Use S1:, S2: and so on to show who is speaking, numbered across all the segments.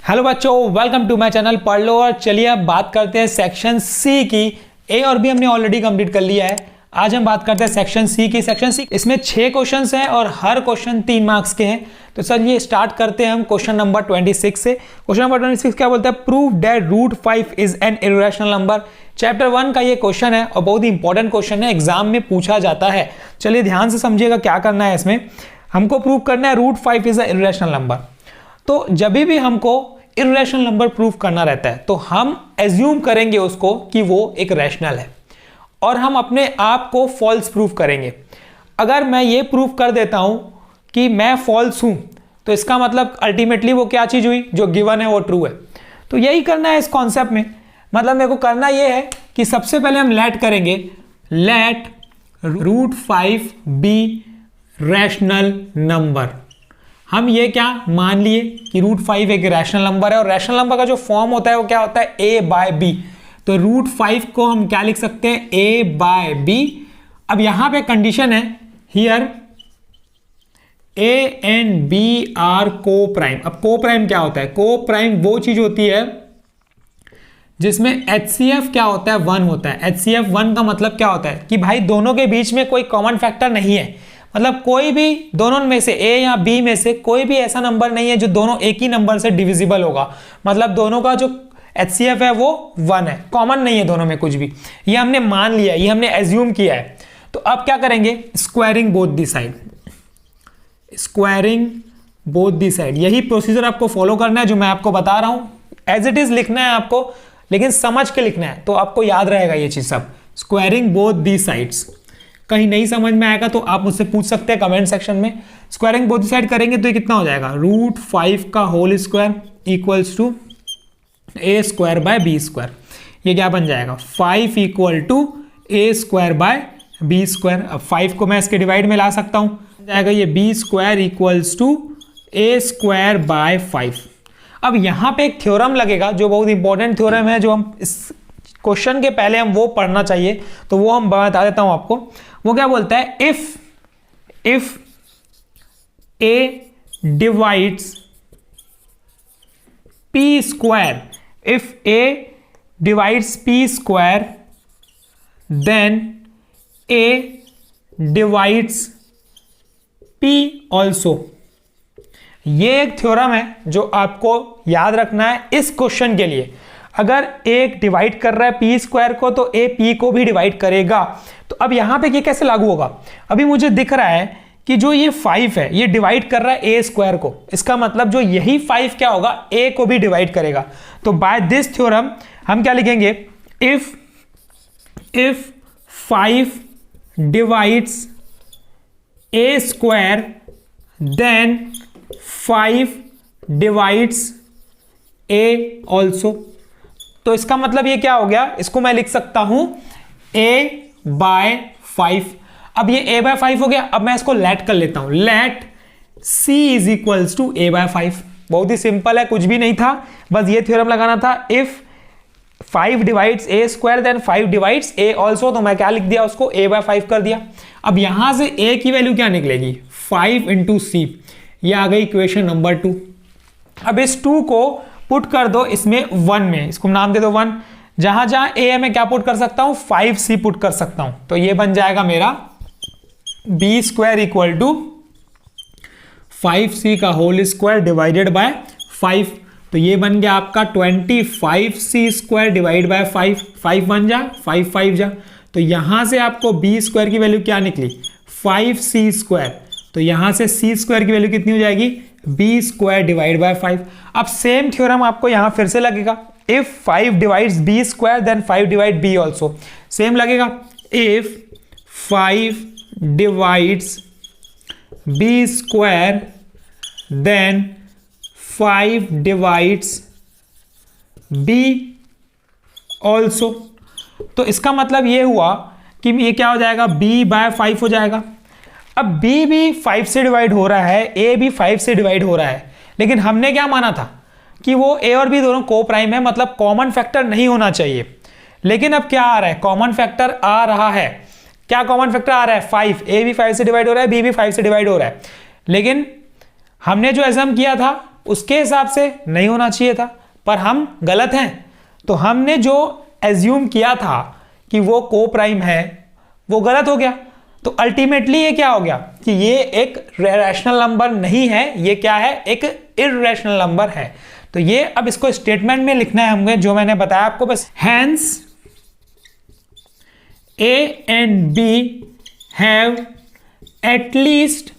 S1: Hello बच्चों, welcome to my channel पढ़ लो। और चलिए अब बात करते हैं सेक्शन सी की। ए और बी हमने ऑलरेडी कंप्लीट कर लिया है। आज हम बात करते हैं सेक्शन सी की। सेक्शन सी इसमें 6 क्वेश्चंस हैं और हर क्वेश्चन 3 मार्क्स के हैं। तो चलिए स्टार्ट करते हैं हम क्वेश्चन नंबर 26 से। क्वेश्चन नंबर 26 क्या बोलता है? Prove that root 5 is an irrational number. Chapter 1 का ये क्वेश्चन है और बहुत ही इंपॉर्टेंट क्वेश्चन है, एग्जाम में पूछा जाता है। चलिए ध्यान से समझिएगा क्या करना है। इसमें हमको प्रूव करना है root 5 is a irrational number. तो जब भी हमको इर्रेशनल नंबर प्रूव करना रहता है तो हम एज्यूम करेंगे उसको कि वो एक रैशनल है और हम अपने आप को फॉल्स प्रूव करेंगे। अगर मैं ये प्रूव कर देता हूं कि मैं फॉल्स हूं तो इसका मतलब अल्टीमेटली वो क्या चीज हुई, जो गिवन है वो ट्रू है। तो यही करना है इस कॉन्सेप्ट में। मतलब मेरे को करना ये है कि सबसे पहले हम लेट करेंगे, let root 5 be rational number. हम ये क्या मान लिए कि रूट 5 एक रैशनल नंबर है और रैशनल नंबर का जो फॉर्म होता है वो क्या होता है, a बाय बी। तो रूट 5 को हम क्या लिख सकते हैं, a बाय बी। अब यहां पे कंडीशन है here a and b are coprime. अब को प्राइम क्या होता है? को प्राइम वो चीज होती है जिसमें HCF क्या होता है, 1 होता है। HCF 1 का मतलब क्या होता है कि भाई दोनों के बीच में कोई कॉमन फैक्टर नहीं है। मतलब कोई भी दोनों में से A या B में से कोई भी ऐसा नंबर नहीं है जो दोनों एक ही नंबर से डिविजिबल होगा। मतलब दोनों का जो HCF है वो 1 है, कॉमन नहीं है दोनों में कुछ भी। ये हमने मान लिया, ये हमने एज्यूम किया है। तो अब क्या करेंगे, squaring both the side. Squaring both the side, यही प्रोसीजर आपको फॉलो करना है जो मैं आपको बता रहा हूं। एज इट इज लिखना है आपको, लेकिन समझ के लिखना है तो आपको याद रहेगा ये चीज सब। Squaring both the sides. कहीं नहीं समझ में आएगा तो आप मुझसे पूछ सकते हैं कमेंट सेक्शन में। स्क्वायरिंग बोथ साइड करेंगे तो ये कितना हो जाएगा, रूट 5 का whole square equals to a square by b square. ये क्या बन जाएगा, 5 equal to a square by b square. अब 5 को मैं इसके डिवाइड में ला सकता हूं, जाएगा ये b square equals to a square by 5। अब यहां पे एक थ्योरम लगेगा जो बहुत इंपॉर्टेंट थ्योरम है, जो हम इस क्वेश्चन के पहले हम वो पढ़ना चाहिए, तो वो हम बता देता हूं आपको। वो क्या बोलता है, if a divides p square, if a divides p square then a divides p also. ये एक थ्योरम है जो आपको याद रखना है इस क्वेश्चन के लिए। अगर एक डिवाइड कर रहा है पी स्क्वायर को तो ए पी को भी डिवाइड करेगा। तो अब यहां पे ये कैसे लागू होगा, अभी मुझे दिख रहा है कि जो ये 5 है ये डिवाइड कर रहा है ए स्क्वायर को, इसका मतलब जो यही 5 क्या होगा, ए को भी डिवाइड करेगा। तो बाय दिस थ्योरम हम क्या लिखेंगे, if 5 divides a square then 5 divides a also. तो इसका मतलब ये क्या हो गया, इसको मैं लिख सकता हूं a बाय 5। अब ये a बाय 5 हो गया। अब मैं इसको लेट कर लेता हूं, let c is equals to a by 5। बहुत ही सिंपल है, कुछ भी नहीं था, बस ये थ्योरम लगाना था। If 5 divides a square then 5 divides a also, तो मैं क्या लिख दिया उसको, a बाय 5 कर दिया। अब यहां से a की वैल्यू क्या निकलेगी, 5 इंटू सी। ये आ गई इक्वेशन नंबर 2। अब इस 2 को पुट कर दो इसमें 1 में, इसको नाम दे दो 1। जहां जहां a है मैं क्या पुट कर सकता हूं, 5c पुट कर सकता हूं। तो ये बन जाएगा मेरा b square equal to 5c का होल स्क्वायर डिवाइडेड बाय 5। तो ये बन गया आपका 25c स्क्वायर डिवाइड बाय 5। 5 बन जा, 5 5 जा। तो यहां से आपको b स्क्वायर की वैल्यू क्या निकली, 5c स्क्वायर। तो यहां से c स्क्वायर की वैल्यू कितनी हो जाएगी, b स्क्वायर डिवाइड बाय 5। अब सेम थ्योरम आपको यहां फिर से लगेगा, if 5 divides b square then 5 divide b also. Same लगेगा, if 5 divides b square then 5 divides b also. तो इसका मतलब ये हुआ कि ये क्या हो जाएगा, b बाय 5 हो जाएगा। अब b भी 5 से डिवाइड हो रहा है, a भी 5 से डिवाइड हो रहा है, लेकिन हमने क्या माना था कि वो a और b दोनों को प्राइम है, मतलब कॉमन फैक्टर नहीं होना चाहिए। लेकिन अब क्या आ रहा है, कॉमन फैक्टर आ रहा है। क्या कॉमन फैक्टर आ रहा है, 5। a भी 5 से डिवाइड हो रहा है, b भी 5 से डिवाइड हो रहा है। लेकिन हमने जो एज्यूम किया था उसके हिसाब से नहीं होना चाहिए था, पर हम गलत हैं। तो हमने जो एज्यूम किया था कि वो को प्राइम है वो गलत हो गया। तो अल्टीमेटली ये क्या हो गया कि ये एक रैशनल नंबर नहीं है, ये क्या है, एक इररेशनल नंबर है। तो ये अब इसको स्टेटमेंट में लिखना है हमें, जो मैंने बताया आपको बस। Hence A and B have at least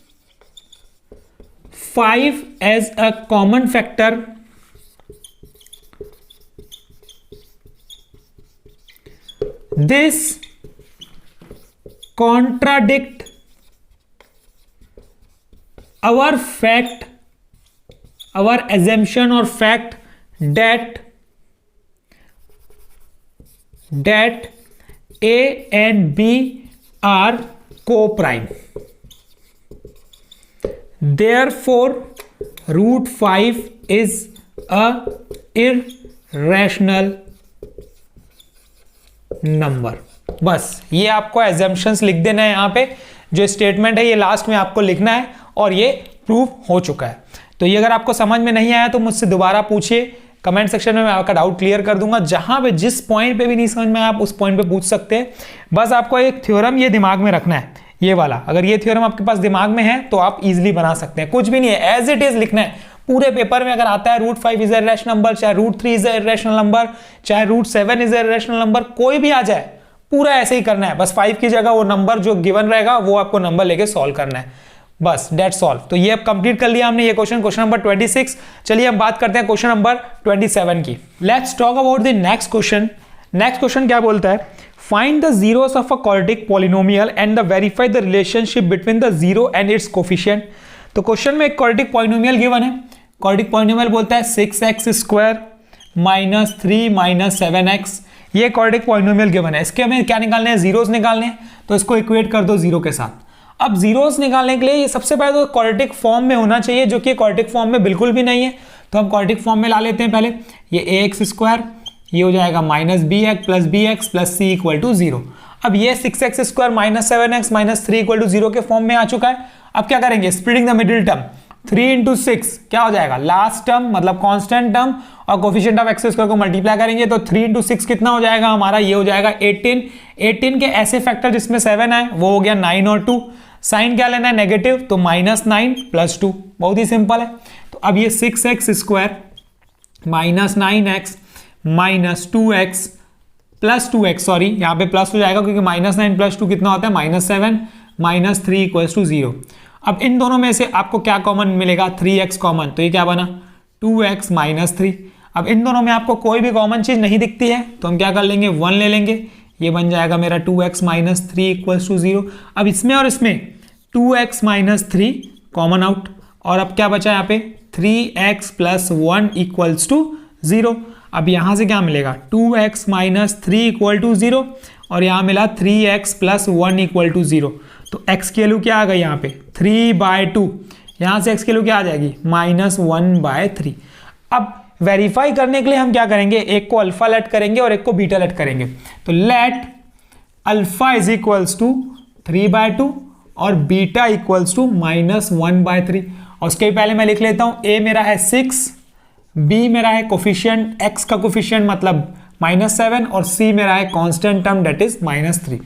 S1: 5 as a common factor this contradict our fact, our assumption or fact that A and B are co-prime. Therefore, root 5 is a irrational number. बस ये आपको assumptions लिख देना है यहाँ पे। जो statement है ये लास्ट में आपको लिखना है और ये प्रूफ हो चुका है। तो ये अगर आपको समझ में नहीं आया तो मुझसे दोबारा पूछिए, कमेंट सेक्शन में मैं आपका डाउट क्लियर कर दूंगा। जहां पे जिस पॉइंट पे भी नहीं समझ में आया आप उस पॉइंट पे पूछ सकते हैं। बस आपको एक थ्योरम ये दिमाग में रखना है, ये वाला। अगर ये थ्योरम आपके पास दिमाग में है तो आप इजीली बना सकते हैं। कुछ भी नहीं है, एज इट इज लिखना है। पूरे पेपर में अगर आता है root 5 is a rational number, चाहे root 3 is a rational number, चाहे root 7 is a rational number, कोई भी आ जाए, पूरा ऐसे ही करना है। बस 5 की जगह वो नंबर जो गिवन रहेगा वो आपको नंबर लेके सॉल्व करना है, बस डेट्स ऑल। तो ये अब कंप्लीट कर लिया हमने ये क्वेश्चन नंबर 26। चलिए अब बात करते हैं क्वेश्चन नंबर 27 की। Let's talk about the next question. Next question क्या बोलता है, find the zeros of a quadratic polynomial and the verify the relationship between the zero and it's coefficient. तो क्वेश्चन में एक क्वाड्रेटिक पॉलिनोमियल गिवन है। Quadratic polynomial बोलता है 6x square minus 3 minus 7x। ये क्वाड्रेटिक पॉलिनोमियल गिवन है। इसके हमें क्या निकालने हैं, जीरोस निकालने हैं। तो इसको इक्वेट कर दो जीरो के साथ। अब जीरोस निकालने के लिए ये सबसे पहले तो क्वाड्रेटिक फॉर्म में होना चाहिए, जो कि क्वाड्रेटिक फॉर्म में बिल्कुल भी नहीं है। तो हम क्वाड्रेटिक फॉर्म में ला लेते हैं पहले। ये ax स्क्वायर ये हो जाएगा minus b x plus b x plus c equal to 0। अब ये 6x square minus 7x minus 3 equal to 0 के फॉर्म में आ चुका है। अब क्या करेंगे, splitting the middle term, 3 into 6 क्या हो जाएगा, लास्ट टर्म मतलब कांस्टेंट टर्म, और कोफिशिएंट ऑफ एक्स स्क्वायर को मल्टीप्लाई करेंगे तो 3 इंटू 6 कितना हो जाएगा हमारा, ये हो जाएगा 18। 18 के ऐसे फैक्टर जिसमें 7 आए वो हो गया 9 और 2। साइन क्या लेना है, नेगेटिव, तो -9 + 2, बहुत ही सिंपल है। तो अब ये 6x square minus 9x minus 2x plus 2x, sorry यहाँ पे प्लस हो जाएगा क्योंकि -9 + 2 कितना होता है, -7 माइनस 3 इक्वल्स टू 0। अब इन दोनों में से आपको क्या कॉमन मिलेगा, 3x कॉमन, तो ये क्या बना 2x माइनस 3। अब इन दोनों में आपको कोई भी कॉमन चीज नहीं दिखती है तो हम क्या कर लेंगे, 1 ले लेंगे, ये बन जाएगा मेरा 2x माइनस 3 इक्वल्स टू 0। अब इसमें और इसमें 2x माइनस 3 कॉमन आउट, और अब क्या बचा यहाँ पे 3x प्लस 1 इक्वल्स टू 0। अब यहाँ से क्या मिलेगा, 2x माइनस 3 इक्वल टू 0, और यहाँ मिला 3x प्लस 1 इक्वल टू 0। तो x की वैल्यू क्या आ गई यहाँ पे 3/2, यहाँ से x की वैल्यू क्या आ जाएगी -1/3। अब वेरीफाई करने के लिए हम क्या करेंगे, एक को अल्फा लेट करेंगे और एक को बीटा लेट करेंगे। तो let alpha is equals to 3/2 और बीटा इक्वल्स टू -1/3। और उसके पहले मैं लिख लेता हूं, a मेरा है 6, b मेरा है कोफिशिएंट, x का कोफिशिएंट मतलब -7, और c मेरा है कांस्टेंट टर्म डेट इज -3।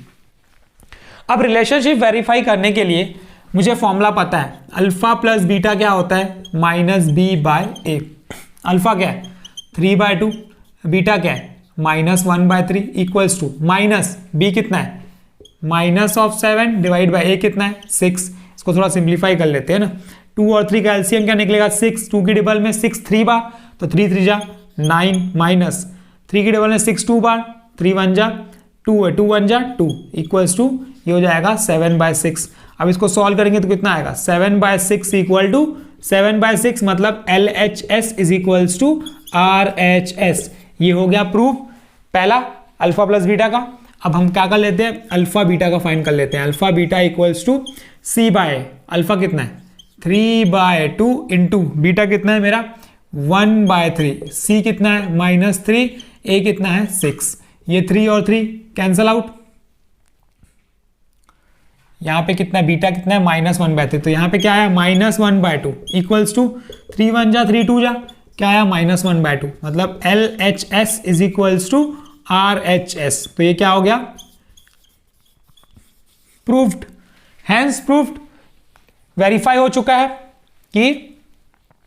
S1: अब रिलेशनशिप वेरीफाई करने के लिए मुझे फॉर्मूला पता है, अल्फा प्लस बीटा क्या होता है -b/a। अल्फा क्या है 3/2, बीटा क्या है -1/3 इक्वल्स टू माइनस b कितना है -7 डिवाइड बाय a कितना है 6। इसको थोड़ा सिंप्लीफाई कर लेते हैं ना, 2 और 3 का एलसीएम क्या निकलेगा 6, 2 की डबल में 6 3 बार, तो 3 3 जा 9 माइनस 3 की डबल में 6 2 बार, 3 1 जा 2 है, 2 1 जा 2 इक्वल्स टू ये हो जाएगा 7/6। अब इसको सॉल्व करेंगे तो कितना आएगा 7/6 इक्वल टू 7/6 मतलब LHS is equals to RHS। ये हो गया प्रूफ पहला अल्फा प्लस बीटा का। अब हम क्या कर लेते हैं, अल्फा बीटा का फाइंड कर लेते हैं। Alpha beta equals to C/A। Alpha कितना है 3/2 इंटू बीटा कितना है मेरा 1/3, C कितना है -3, A कितना है 6। ये 3 और 3 कैंसल आउट, यहाँ पे कितना बीटा कितना है -1/3, तो यहाँ पे क्या आया -1/2 इक्वल्स टू 3 1 जा 3 2 जा क्या आया -1/2, मतलब LHS is equals to RHS। तो ये क्या हो गया प्रूव्ड, हैंस प्रूव्ड, वेरीफाई हो चुका है कि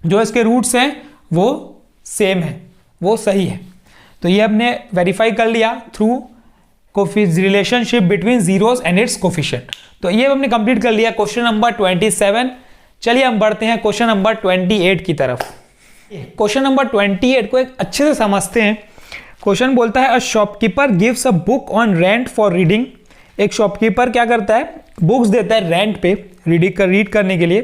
S1: जो इसके रूट्स हैं वो सेम है, वो सही है। तो ये हमने वेरीफाई कर लिया through relationship between zeros and it's coefficient. तो ये हमने कंप्लीट कर लिया क्वेश्चन नंबर 27। चलिए हम बढ़ते हैं क्वेश्चन नंबर 28 की तरफ। क्वेश्चन नंबर 28 को एक अच्छे से समझते हैं। क्वेश्चन बोलता है a shopkeeper gives a book on rent for reading. एक शॉपकीपर क्या करता है, बुक्स देता है रेंट पे रीड करने के लिए।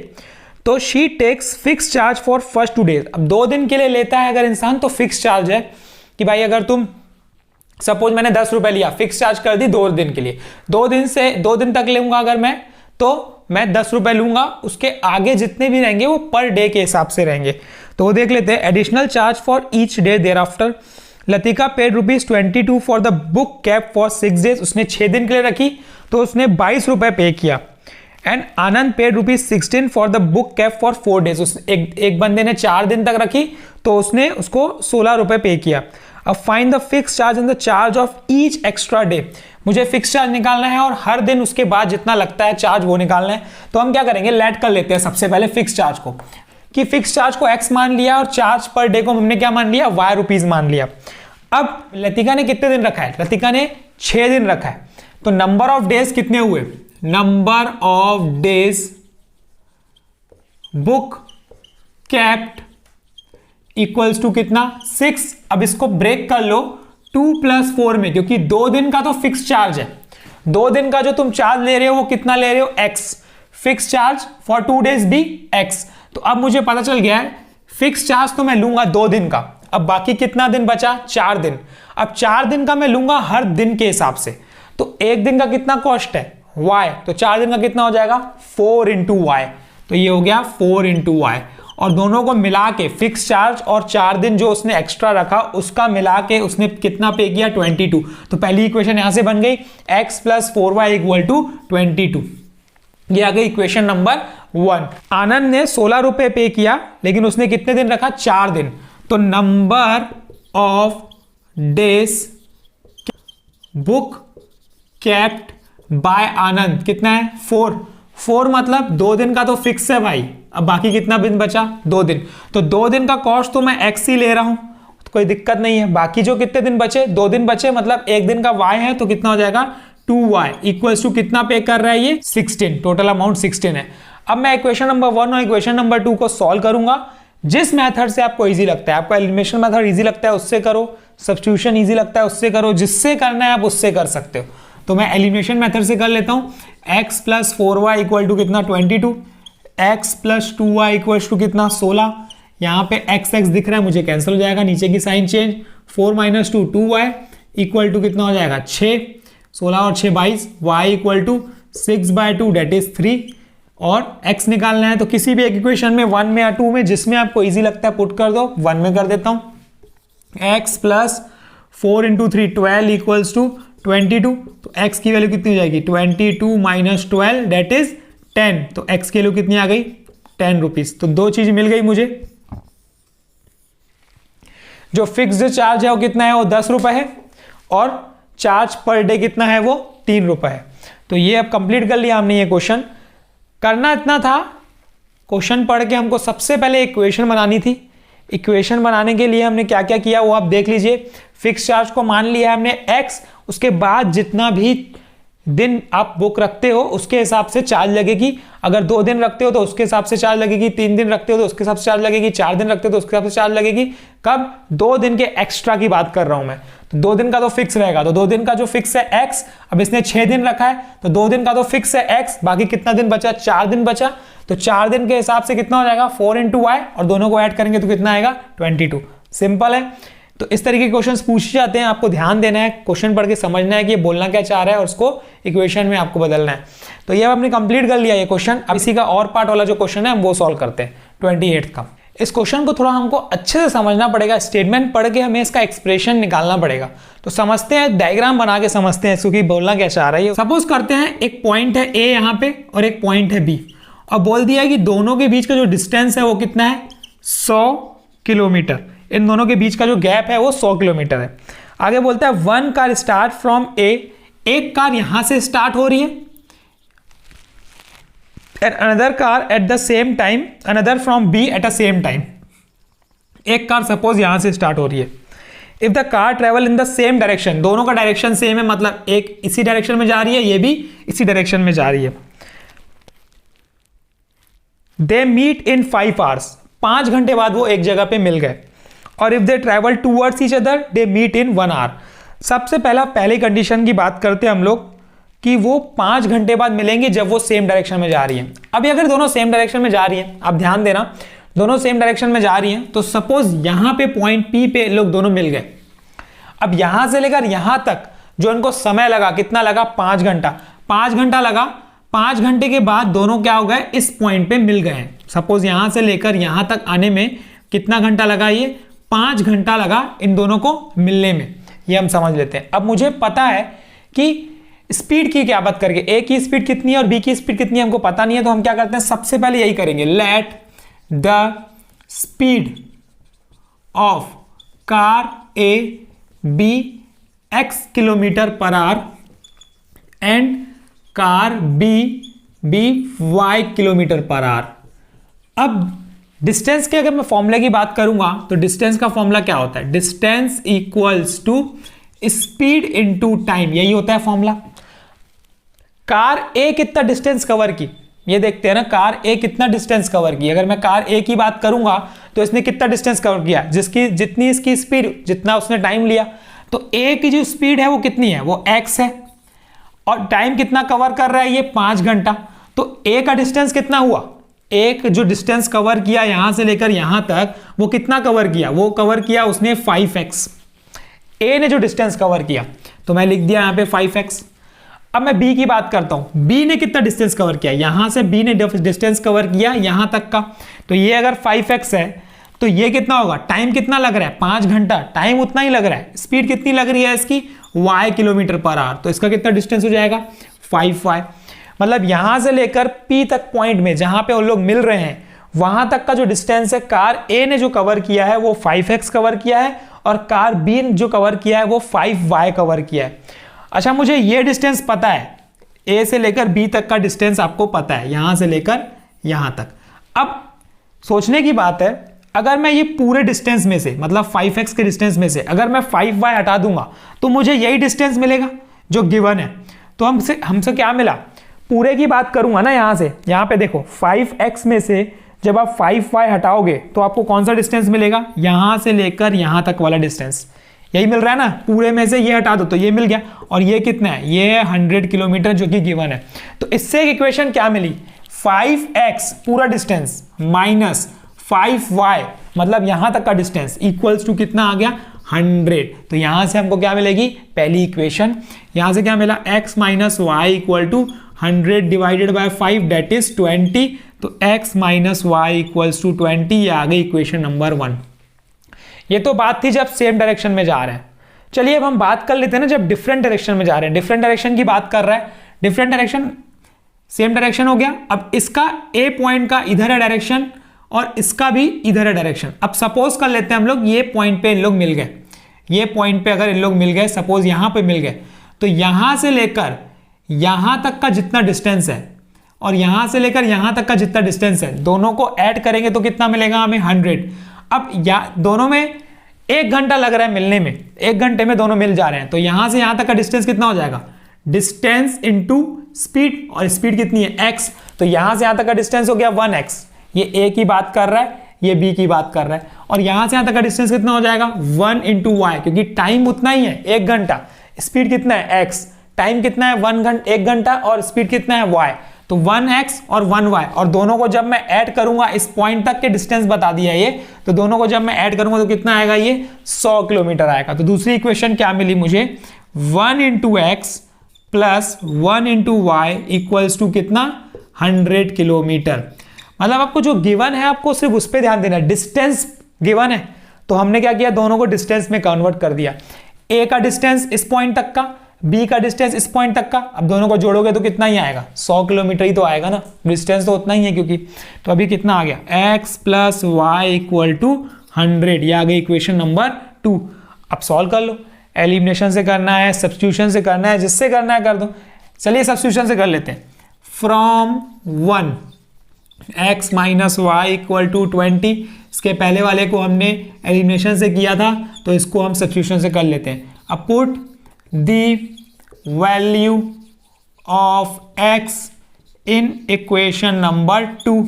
S1: तो she takes fix charge for first 2 days. अब 2 दिन के लिए लेता है अगर इंसान तो फिक्स चार्ज है कि भाई अगर तुम सपोज मैंने 10 रुपए लिया, फिक्स चार्ज कर दी 2 दिन के लिए, 2 दिन तक लूंगा अगर मैं, तो मैं 10 रुपए लूंगा, उसके आगे जितने भी रहेंगे वो पर डे के हिसाब से रहेंगे। तो वो देख लेते हैं। Additional charge for each day thereafter. Latika paid ₹22 for the book kept for 6 days. उसने 6 दिन के लिए रखी तो उसने 22 रुपए पे किया। And Anand paid ₹16 for the book kept for 4 days. एक बंदे ने 4 दिन तक रखी तो उसने उसको 16 रुपए पे किया। अब find the fix charge and the charge of each extra day. मुझे फिक्स चार्ज निकालना है और हर दिन उसके बाद जितना लगता है चार्ज वो निकालना है। तो हम क्या करेंगे, लेट कर लेते हैं सबसे पहले फिक्स चार्ज को, कि फिक्स चार्ज को x मान लिया और चार्ज पर डे को हमने क्या मान लिया, y रुपीज मान लिया। अब लतिका ने कितने दिन रखा है, लतिका ने 6 दिन रखा है। तो नंबर ऑफ डेज कितने हुए, number of days book kept equals to कितना 6। अब इसको ब्रेक कर लो 2 + 4 में, क्योंकि 2 दिन का तो फिक्स चार्ज है। 2 दिन का जो तुम चार्ज ले रहे हो वो कितना ले रहे हो, x। Fix charge for 2 days भी x। तो अब मुझे पता चल गया है फिक्स चार्ज तो मैं लूंगा 2 दिन का। अब बाकी कितना दिन बचा, 4 दिन। अब 4 दिन का मैं लूंगा हर दिन के हिसाब से। तो 1 दिन का कितना कॉस्ट है y, तो 4 दिन का कितना हो जाएगा 4 × y। तो ये हो गया 4 × y। और दोनों को मिला के फिक्स चार्ज और 4 दिन जो उसने एक्स्ट्रा रखा उसका मिला के उसने कितना पे किया 22। तो पहली इक्वेशन यहां से बन गई x + 4y = 22। ये आ गई इक्वेशन नंबर 1। आनंद ने 16 रुपए पे किया लेकिन उसने कितने दिन रखा, 4 दिन। तो number of days book kept by Anand कितना है 4 मतलब 2 दिन का तो फिक्स है भाई। अब बाकी कितना दिन बचा, 2 दिन। तो 2 दिन का कॉस्ट तो मैं x ही ले रहा हूं, तो कोई दिक्कत नहीं है। बाकी जो कितने दिन बचे, 2 दिन बचे, मतलब 1 दिन का y है तो कितना हो जाएगा 2y इक्वल्स टू कितना पे कर रहा है ये 16। टोटल अमाउंट 16 है। अब मैं इक्वेशन नंबर 1 और इक्वेशन नंबर 2 को सॉल्व करूंगा। जिस मेथड से आपको इजी लगता है, आपको एलिमिनेशन मेथड इजी लगता है उससे करो, सब्स्टिट्यूशन इजी लगता है उससे करो, जिससे करना है आप उससे कर सकते हो। तो मैं एलिमिनेशन मेथड से कर लेता हूं। x + 4y = कितना 22, x + 2y = कितना 16। यहां पे x दिख रहा है मुझे, कैंसिल हो जाएगा, नीचे की साइन चेंज। 4 - 2 2y = कितना हो जाएगा 6, 16 और 6 22, y = 6/2 दैट इज 3। और x निकालना है तो किसी भी एक इक्वेशन में 1 में या 2 में जिसमें आपको इजी लगता है पुट कर दो। 1 में कर देता हूं। x + 4 × 3 12 = 22। तो x की वैल्यू कितनी हो जाएगी 22 - 12 दैट इज 10। तो x की वैल्यू कितनी आ गई 10 रुपीज। तो 2 चीज मिल गई मुझे। जो फिक्स्ड चार्ज है वो कितना है, वो 10 रुपए है, और चार्ज पर डे कितना है वो 3 रुपए है। तो ये अब कंप्लीट कर लिया हमने। ये क्वेश्चन करना इतना था, क्वेश्चन पढ़ के हमको सबसे पहले इक्वेशन बनानी थी। इक्वेशन बनाने के लिए हमने क्या क्या किया वो आप देख लीजिए। फिक्स चार्ज को मान लिया हमने x, उसके बाद जितना भी दिन आप बुक रखते हो उसके हिसाब से चार्ज लगेगी। अगर 2 दिन रखते हो तो उसके हिसाब से चार्ज लगेगी, 3 दिन रखते हो तो उसके हिसाब से चार्ज लगेगी, 4 दिन रखते हो तो उसके हिसाब से चार्ज लगेगी। कब, 2 दिन के एक्स्ट्रा की बात कर रहा हूं मैं। तो 2 दिन का तो फिक्स रहेगा, तो 2 दिन का जो फिक्स है x। अब इसने 6 दिन रखा है तो 2 दिन का तो फिक्स है x। बाकी कितना दिन बचा, 4 दिन बचा। तो 4 दिन के हिसाब से कितना हो जाएगा 4 × y, और दोनों को ऐड करेंगे तो कितना आएगा 22। सिंपल है। तो इस तरीके के क्वेश्चंस पूछे जाते हैं, आपको ध्यान देना है, क्वेश्चन पढ़ के समझना है कि ये बोलना क्या चाह रहा है और उसको इक्वेशन में आपको बदलना है। तो ये हमने कंप्लीट कर लिया ये क्वेश्चन। अब इसी का और पार्ट वाला जो क्वेश्चन है हम वो सॉल्व करते हैं 28 का। इस क्वेश्चन को थोड़ा हमको अच्छे से समझना पड़ेगा, स्टेटमेंट पढ़ के हमें इसका एक्सप्रेशन निकालना पड़ेगा। तो समझते हैं, डायग्राम बना के समझते हैं इसको कि बोलना क्या चाह रहा है। सपोज करते हैं एक पॉइंट है ए यहाँ पे और एक पॉइंट है बी, और बोल दिया है कि दोनों के बीच का जो डिस्टेंस है वो कितना है 100 किलोमीटर। इन दोनों के बीच का जो गैप है वो 100 किलोमीटर है। आगे बोलता है one car start from A, एक कार यहां से स्टार्ट हो रही है, and another car at the same time, another from B at a same time. एक कार सपोज यहां से स्टार्ट हो रही है। If the car travel in the same direction, दोनों का डायरेक्शन सेम है, मतलब एक इसी डायरेक्शन में जा रही है, ये भी इसी डायरेक्शन में जा रही है। दे मीट इन 5 आवर्स, 5 घंटे बाद वो एक जगह पे मिल गए। और if they travel towards each other they meet in 1 hour. सबसे पहली कंडीशन की बात करते हैं हम लोग कि वो 5 घंटे बाद मिलेंगे जब वो सेम डायरेक्शन में जा रही हैं। अभी अगर दोनों सेम डायरेक्शन में जा रही हैं, आप ध्यान देना, दोनों सेम डायरेक्शन में जा रही हैं, तो सपोज यहां पे पॉइंट पी पे लोग दोनों मिल गए। अब यहां से लेकर यहां तक जो इनको समय लगा, कितना लगा 5 घंटा, 5 घंटा लगा। 5 घंटे के बाद दोनों क्या हो गए, इस पॉइंट पे मिल गए हैं। सपोज यहां से लेकर यहां तक आने में कितना घंटा लगा, ये 5 घंटा लगा इन दोनों को मिलने में। ये हम समझ लेते हैं। अब मुझे पता है कि स्पीड की क्या बात करके, ए की स्पीड कितनी है और बी की स्पीड कितनी है हमको पता नहीं है, तो हम क्या करते हैं, सबसे पहले यही करेंगे, let the speed of car A B x kilometre per hour and car B y kilometre per hour. अब डिस्टेंस के अगर मैं फॉर्मूले की बात करूंगा तो डिस्टेंस का फॉर्मूला क्या होता है, distance equals to speed into time, यही होता है फॉर्मूला। कार ए कितना डिस्टेंस कवर की, ये देखते हैं ना, कार ए कितना डिस्टेंस कवर की। अगर मैं कार ए की बात करूंगा तो इसने कितना डिस्टेंस कवर किया, जिसकी जितनी इसकी स्पीड, जितना उसने टाइम लिया, तो ए की जो स्पीड है वो कितनी है, वो x है, और टाइम कितना कवर कर रहा है, ये 5 घंटा। तो ए का डिस्टेंस कितना हुआ, एक जो डिस्टेंस कवर किया यहां से लेकर यहां तक, वो कितना कवर किया, वो कवर किया उसने 5x। ए ने जो डिस्टेंस कवर किया तो मैं लिख दिया यहां पे 5x। अब मैं बी की बात करता हूं, बी ने कितना डिस्टेंस कवर किया, यहां से बी ने डिस्टेंस कवर किया यहां तक का, तो ये अगर 5x है तो ये कितना होगा, टाइम कितना लग रहा है 5 घंटा, टाइम उतना ही लग रहा है, स्पीड कितनी लग रही है इसकी y किलोमीटर पर आवर, तो इसका कितना डिस्टेंस हो जाएगा 5y। मतलब यहां से लेकर P तक पॉइंट में जहां पे वो लोग मिल रहे हैं वहां तक का जो डिस्टेंस है कार A ने जो कवर किया है वो 5x कवर किया है, और कार B ने जो कवर किया है वो 5y कवर किया है। अच्छा, मुझे ये डिस्टेंस पता है, A से लेकर B तक का डिस्टेंस आपको पता है, यहां से लेकर यहां तक। अब सोचने की बात है, अगर मैं ये पूरे डिस्टेंस में से, मतलब 5x के डिस्टेंस में से अगर मैं 5y हटा दूंगा तो मुझे यही डिस्टेंस मिलेगा जो गिवन है। तो हमसे क्या मिला, पूरे की बात करूंगा ना, यहां से यहां पे देखो 5x में से जब आप 5y हटाओगे तो आपको कौन सा डिस्टेंस मिलेगा, यहां से लेकर यहां तक वाला डिस्टेंस, यही मिल रहा है ना। पूरे में से ये हटा दो तो ये मिल गया, और ये कितना है, ये है 100 किलोमीटर जो कि गिवन है। तो इससे एक इक्वेशन क्या मिली, 5x पूरा डिस्टेंस माइनस 5y मतलब यहां तक का डिस्टेंस इक्वल्स टू कितना आ गया 100। तो यहां से हमको क्या मिलेगी, पहली इक्वेशन, यहां से क्या मिला, x minus y equal to 100 divided by 5 that is 20। तो x minus y equals to 20, ये आ गई इक्वेशन नंबर 1। ये तो बात थी जब सेम डायरेक्शन में जा रहे हैं। चलिए अब हम बात कर लेते हैं ना जब डिफरेंट डायरेक्शन में जा रहे हैं। डिफरेंट डायरेक्शन की बात कर रहा है, डिफरेंट डायरेक्शन सेम डायरेक्शन हो गया। अब इसका ए पॉइंट का इधर है डायरेक्शन और इसका भी इधर है डायरेक्शन। अब सपोज कर लेते हैं हम लोग ये पॉइंट पे इन लोग मिल गए, ये पॉइंट पे अगर इन लोग मिल गए, सपोज यहां पे मिल गए, तो यहां से लेकर यहां तक का जितना डिस्टेंस है और यहां से लेकर यहां तक का जितना डिस्टेंस है, दोनों को ऐड करेंगे तो कितना मिलेगा हमें 100। अब दोनों में 1 घंटा लग रहा है मिलने में, 1 घंटे में दोनों मिल जा रहे हैं, तो यहां से यहां तक का डिस्टेंस कितना हो जाएगा, डिस्टेंस इंटू स्पीड, और स्पीड कितनी है x, तो यहां से यहां तक का डिस्टेंस हो गया 1x। ये a की बात कर रहा है, ये b की बात कर रहा है, और यहां से यहां तक का डिस्टेंस कितना हो जाएगा 1 इंटू वाई, क्योंकि टाइम उतना ही है 1 घंटा, स्पीड कितना है x, टाइम कितना है 1 घंटा और स्पीड कितना है y, तो 1x और 1y, और दोनों को जब मैं ऐड करूंगा, इस पॉइंट तक के डिस्टेंस बता दिया ये, तो दोनों को जब मैं ऐड करूंगा तो कितना आएगा, ये 100 किलोमीटर आएगा। तो दूसरी इक्वेशन क्या मिली मुझे, 1 into x plus 1 into y equals to कितना 100 किलोमीटर। मतलब आपको जो गिवन है आपको सिर्फ उस पर ध्यान देना है। डिस्टेंस गिवन है तो हमने क्या किया, दोनों को डिस्टेंस में कन्वर्ट कर दिया। ए का डिस्टेंस इस पॉइंट तक का, बी का डिस्टेंस इस पॉइंट तक का, अब दोनों को जोड़ोगे तो कितना ही आएगा, 100 किलोमीटर ही तो आएगा ना, डिस्टेंस तो उतना ही है क्योंकि। तो अभी कितना आ गया, x plus y equal to 100, ये आ गई इक्वेशन नंबर 2। अब सॉल्व कर लो, एलिमिनेशन से करना है, सब्स्टिट्यूशन से करना है, जिससे करना है कर दो। चलिए सब्स्टिट्यूशन से कर लेते हैं। From 1 x minus y equal to 20, इसके पहले वाले को हमने एलिमिनेशन से किया था तो इसको हम सब्स्टिट्यूशन से कर लेते हैं। अब put the value of x in equation number 2,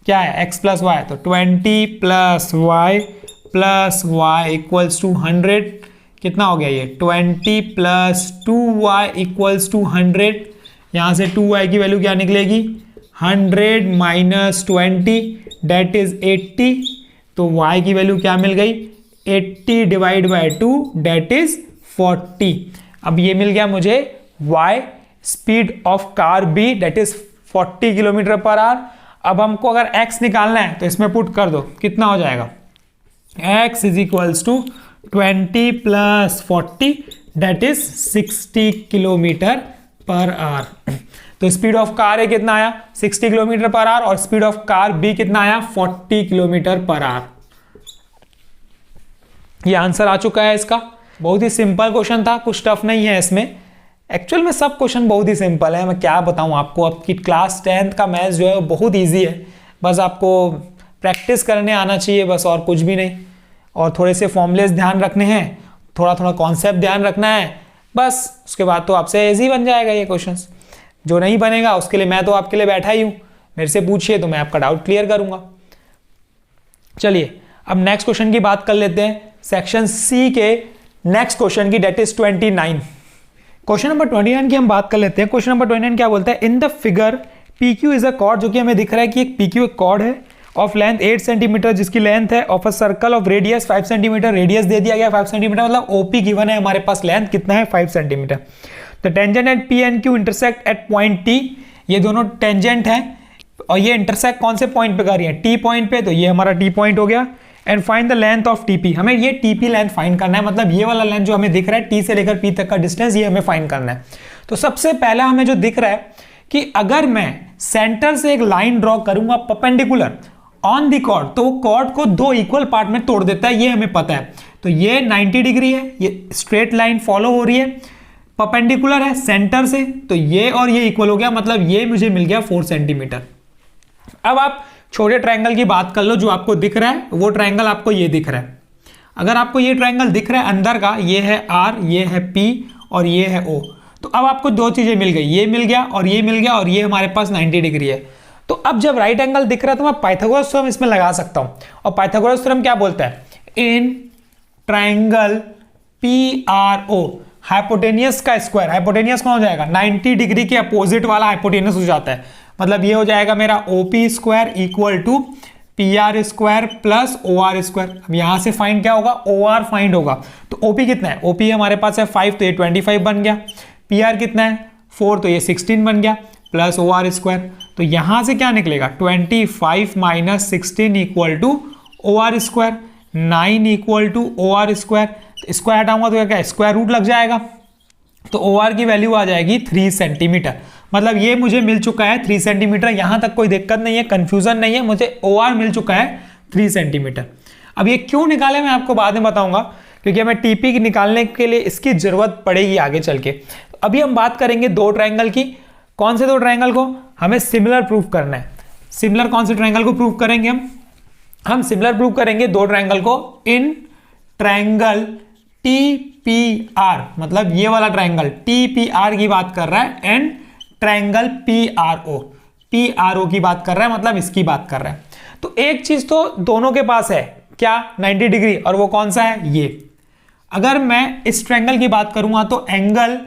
S1: क्या है x प्लस वाई, तो 20 प्लस वाई इक्वल्स टू 100, कितना हो गया ये 20 प्लस 2y इक्वल्स टू 100, यहाँ से 2y की वैल्यू क्या निकलेगी 100 माइनस 20 डेट इज 80, तो y की वैल्यू क्या मिल गई 80 डिवाइड बाई 2 डेट इज 40। अब ये मिल गया मुझे y speed of car b that is 40 kilometre per hour. अब हमको अगर x निकालना है तो इसमें पुट कर दो, कितना हो जाएगा x is equals to 20 plus 40 that is 60 kilometre per hour. तो स्पीड ऑफ कार ए कितना आया 60 किलोमीटर पर आवर और स्पीड ऑफ कार बी कितना आया 40 किलोमीटर पर आवर। ये आंसर आ चुका है इसका। बहुत ही सिंपल क्वेश्चन था, कुछ टफ नहीं है इसमें। एक्चुअल में सब क्वेश्चन बहुत ही सिंपल है, मैं क्या बताऊं आपको। आपकी क्लास 10th का मैथ्स जो है वो बहुत इजी है, बस आपको प्रैक्टिस करने आना चाहिए बस, और कुछ भी नहीं। और थोड़े से फॉर्मूलेस ध्यान रखने हैं, थोड़ा थोड़ा कॉन्सेप्ट ध्यान रखना है बस, उसके बाद तो आपसे इजी बन जाएगा ये क्वेश्चंस। जो नहीं बनेगा उसके लिए मैं तो आपके लिए बैठा ही हूँ, मेरे से पूछिए तो मैं आपका डाउट क्लियर करूंगा। चलिए अब नेक्स्ट क्वेश्चन की बात कर लेते हैं, सेक्शन सी के नेक्स्ट क्वेश्चन की, डेट इज 29। क्वेश्चन नंबर 29 की हम बात कर लेते हैं। क्वेश्चन नंबर 29 क्या बोलता है, in the figure P Q is a chord, जो कि हमें दिख रहा है कि एक पी क्यू एक कॉर्ड है ऑफ लेंथ 8 सेंटीमीटर, जिसकी लेंथ है of a circle of radius 5 centimetre, radius दे दिया गया 5 सेंटीमीटर, मतलब ओपी गिवन है हमारे पास, लेंथ कितना है 5 centimetre. The tangent at P and Q intersect at point T, ये दोनों टेंजेंट हैं और ये इंटरसेक्ट कौन से पॉइंट पे कर रही है, टी पॉइंट पे, तो ये हमारा टी पॉइंट हो गया। And find the length of TP, हमें ये टीपी लेंथ फाइंड करना है, मतलब ये वाला लेंथ जो हमें दिख रहा है टी से लेकर पी तक का डिस्टेंस, ये हमें फाइंड करना है। तो सबसे पहला हमें जो दिख रहा है कि अगर मैं सेंटर से एक लाइन ड्रॉ करूंगा परपेंडिकुलर ऑन दी कॉर्ड, तो वो कॉर्ड को दो इक्वल पार्ट में तोड़ देता है, ये हमें पता है। तो ये 90 डिग्री है, ये स्ट्रेट लाइन फॉलो हो रही है, परपेंडिकुलर है सेंटर से, तो ये और ये इक्वल हो गया, मतलब ये मुझे मिल गया 4 सेंटीमीटर। अब आप छोटे ट्रायंगल की बात कर लो, जो आपको दिख रहा है वो ट्रायंगल आपको ये दिख रहा है। अगर आपको ये ट्रायंगल दिख रहा है अंदर का, ये है R, ये है P और ये है O, तो अब आपको दो चीजें मिल गई, ये मिल गया और ये मिल गया, और ये हमारे पास 90 डिग्री है। तो अब जब राइट एंगल दिख रहा है तो मैं पाइथागोरस थ्योरम इसमें लगा सकता हूं। और पाइथागोरस थ्योरम क्या बोलता है, इन ट्रायंगल PRO हाइपोटेनियस का स्क्वायर, हाइपोटेनियस कौन हो जाएगा 90 डिग्री के अपोजिट वाला हाइपोटेनियस हो जाता है, मतलब ये हो जाएगा मेरा OP square equal to PR square plus OR square. अब यहां से फाइंड क्या होगा, OR फाइंड होगा। तो OP कितना है, OP हमारे पास है 5, तो ये 25 बन गया। PR कितना है 4, तो ये 16 बन गया, प्लस OR स्क्वायर। तो यहां से क्या निकलेगा 25 minus 16 equal to OR square, 9 equal to OR square. Square हटाऊंगा तो क्या स्क्वायर रूट लग जाएगा, तो OR की वैल्यू आ जाएगी 3 सेंटीमीटर। मतलब ये मुझे मिल चुका है 3 सेंटीमीटर, यहां तक कोई दिक्कत नहीं है, कंफ्यूजन नहीं है, मुझे OR मिल चुका है 3 सेंटीमीटर। अब ये क्यों निकाले मैं आपको बाद में बताऊंगा, क्योंकि हमें टीपी निकालने के लिए इसकी जरूरत पड़ेगी आगे चल के। अभी हम बात करेंगे दो ट्रायंगल की। कौन से दो ट्रायंगल को, हमें सिमिलर प्रूफ करना है। सिमिलर कौन से ट्रायंगल को प्रूफ करेंगे हम सिमिलर प्रूफ करेंगे दो ट्रायंगल को इन ट्रायंगल TPR, मतलब ये वाला ट्रायंगल TPR की बात कर रहा है, एंड ट्रायंगल PRO की बात कर रहा है, मतलब इसकी बात कर रहा है। तो एक चीज तो दोनों के पास है, क्या 90 डिग्री, और वो कौन सा है ये। अगर मैं इस ट्रायंगल की बात करूंगा तो एंगल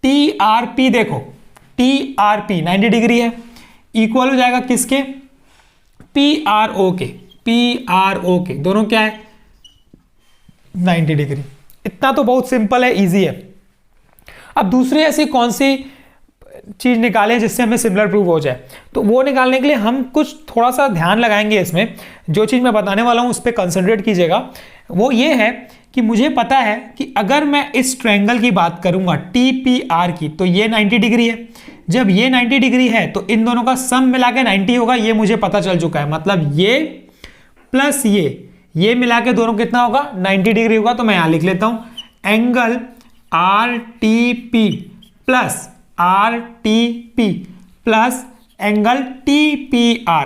S1: TRP, देखो TRP 90 डिग्री है, इक्वल हो जाएगा किसके, PRO के, दोनों क्या है 90 डिग्री। इतना तो बहुत सिंपल है, इजी है। अब दूसरी ऐसी कौन सी चीज़ निकालें जिससे हमें सिमिलर प्रूव हो जाए। तो वो निकालने के लिए हम कुछ थोड़ा सा ध्यान लगाएंगे इसमें। जो चीज़ मैं बताने वाला हूँ उस पर कंसंट्रेट कीजिएगा। वो ये है कि मुझे पता है कि अगर मैं इस ट्रायंगल की बात करूंगा TPR की, तो ये 90 डिग्री है। जब ये 90 डिग्री है तो इन दोनों का सम मिला के 90 होगा, ये मुझे पता चल चुका है। मतलब ये प्लस ये मिला के दोनों कितना होगा, 90 डिग्री होगा। तो मैं यहां लिख लेता हूं angle RTP plus RTP plus angle TPR,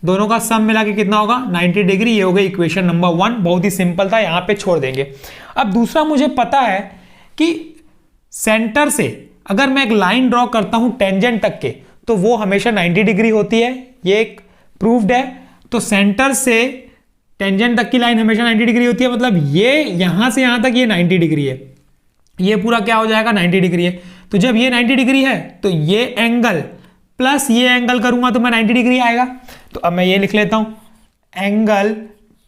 S1: दोनों का सम मिला के कितना होगा, 90 डिग्री। ये हो गई इक्वेशन नंबर 1। बहुत ही सिंपल था, यहां पे छोड़ देंगे। अब दूसरा मुझे पता है कि सेंटर से अगर मैं एक लाइन ड्रॉ करता हूं टेंजेंट तक के, तो वो हमेशा 90 डिग्री होती है। ये एक प्रूव्ड है। तो सेंटर से टेंजेंट तक की लाइन हमेशा 90 डिग्री होती है। मतलब ये यहां से यहां तक ये 90 डिग्री है। ये पूरा क्या हो जाएगा, 90 डिग्री है। तो जब ये 90 डिग्री है तो ये एंगल प्लस ये एंगल करूंगा तो मैं 90 डिग्री आएगा। तो अब मैं ये लिख लेता हूं angle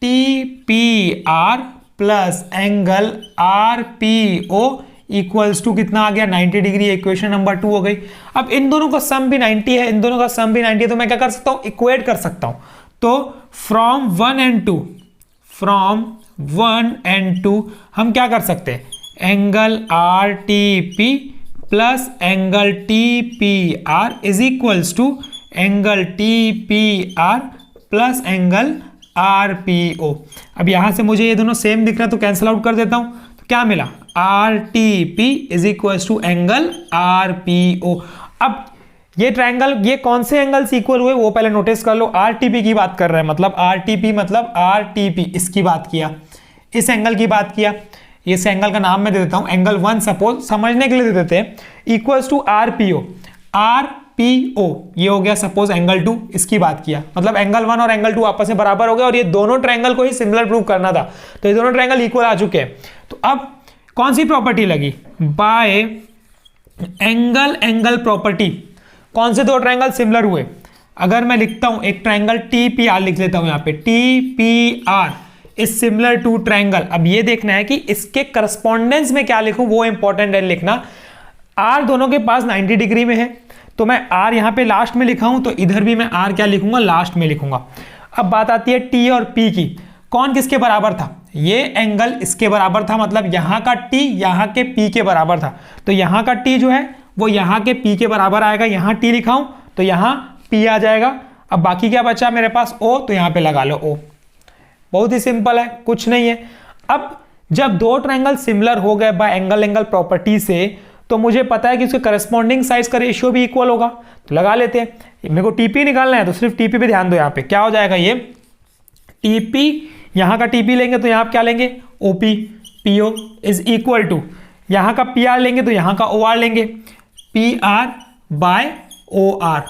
S1: TPR plus angle RPO equals to कितना आ गया, 90 डिग्री। इक्वेशन नंबर 2 हो गई। अब इन दोनों का सम भी 90 है, इन दोनों का सम भी 90 है। तो मैं क्या कर सकता हूं, इक्वेट कर सकता हूं। तो फ्रॉम 1 एंड 2 हम क्या कर सकते हैं, angle RTP plus angle TPR is equals to angle TPR plus angle RPO। अब यहां से मुझे ये दोनों सेम दिख रहा है तो कैंसिल आउट कर देता हूं। तो क्या मिला, RTP is equals to angle RPO। अब ये ट्रायंगल, ये कौन से एंगल्स इक्वल हुए वो पहले नोटिस कर लो। RTP की बात कर रहे हैं, मतलब RTP मतलब RTP इसकी बात किया, इस एंगल की बात किया। इस एंगल का नाम मैं दे देता हूं एंगल 1, सपोज समझने के लिए दे देते हैं, इक्वल्स टू RPO ये हो गया सपोज एंगल 2, इसकी बात किया। मतलब एंगल 1 और एंगल 2 आपस में बराबर हो गए और ये दोनों ट्रायंगल को ही सिमिलर प्रूव करना था। तो ये दोनों ट्रायंगल इक्वल आ चुके हैं। तो अब कौन सी प्रॉपर्टी लगी, बाय एंगल प्रॉपर्टी। कौन से दो ट्रायंगल सिमिलर हुए, अगर मैं लिखता हूं एक ट्रायंगल TPR लिख लेता हूं यहां पे, TPR is similar to triangle. अब ये देखना है कि इसके करस्पॉन्डेंस में क्या लिखूं, वो इंपॉर्टेंट है लिखना। R दोनों के पास 90 डिग्री में है, तो मैं R यहां पे लास्ट में लिखा हूं, तो इधर भी मैं R क्या लिखूंगा, लास्ट में लिखूंगा। अब बात आती है T और P की, कौन किसके बराबर था, ये एंगल इसके बराबर था। मतलब यहां का T यहां के P के बराबर था। तो यहां का T जो है वो यहां के P के बराबर आएगा। यहां T लिखा हूं तो यहां P आ जाएगा। अब बाकी क्या बचा मेरे पास, O, तो यहां पे लगा लो O। बहुत ही सिंपल है, कुछ नहीं है। अब जब दो ट्रायंगल सिमिलर हो गए बाय एंगल प्रॉपर्टी से, तो मुझे पता है कि उसके करस्पॉन्डिंग साइड्स का रेशियो भी इक्वल होगा। तो लगा लेते हैं। मेरे को TP निकालना है तो सिर्फ TP पे ध्यान दो। यहाँ पे क्या हो जाएगा, ये TP, यहाँ का TP लेंगे तो यहाँ क्या लेंगे, OP, PO is equal to, यहाँ का PR लेंगे तो यहाँ का OR लेंगे, PR बाय OR।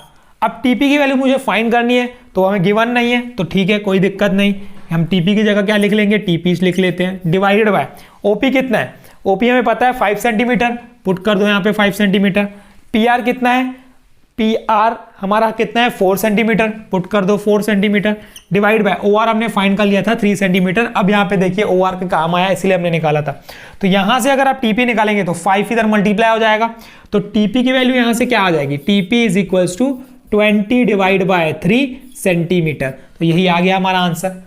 S1: अब TP की वैल्यू मुझे फाइंड करनी है, तो हमें गिवन नहीं है, तो ठीक है कोई दिक्कत नहीं। हम TP की जगह क्या लिख लेंगे, TP लिख लेते हैं, डिवाइडेड बाय OP कितना है, OP हमें पता है 5 सेंटीमीटर, पुट कर दो यहाँ पे 5 सेंटीमीटर। PR कितना है, PR हमारा कितना है 4 सेंटीमीटर, पुट कर दो 4 सेंटीमीटर, डिवाइड बाय OR हमने फाइंड कर लिया था 3 सेंटीमीटर। अब यहाँ पे देखिए OR का काम आया इसलिए हमने निकाला था। तो यहाँ से अगर आप TP निकालेंगे तो 5 इधर मल्टीप्लाई हो जाएगा। तो TP की वैल्यू यहाँ से क्या आ जाएगी, TP is equals to 20 divide by 3 centimetre. तो यही आ गया हमारा आंसर।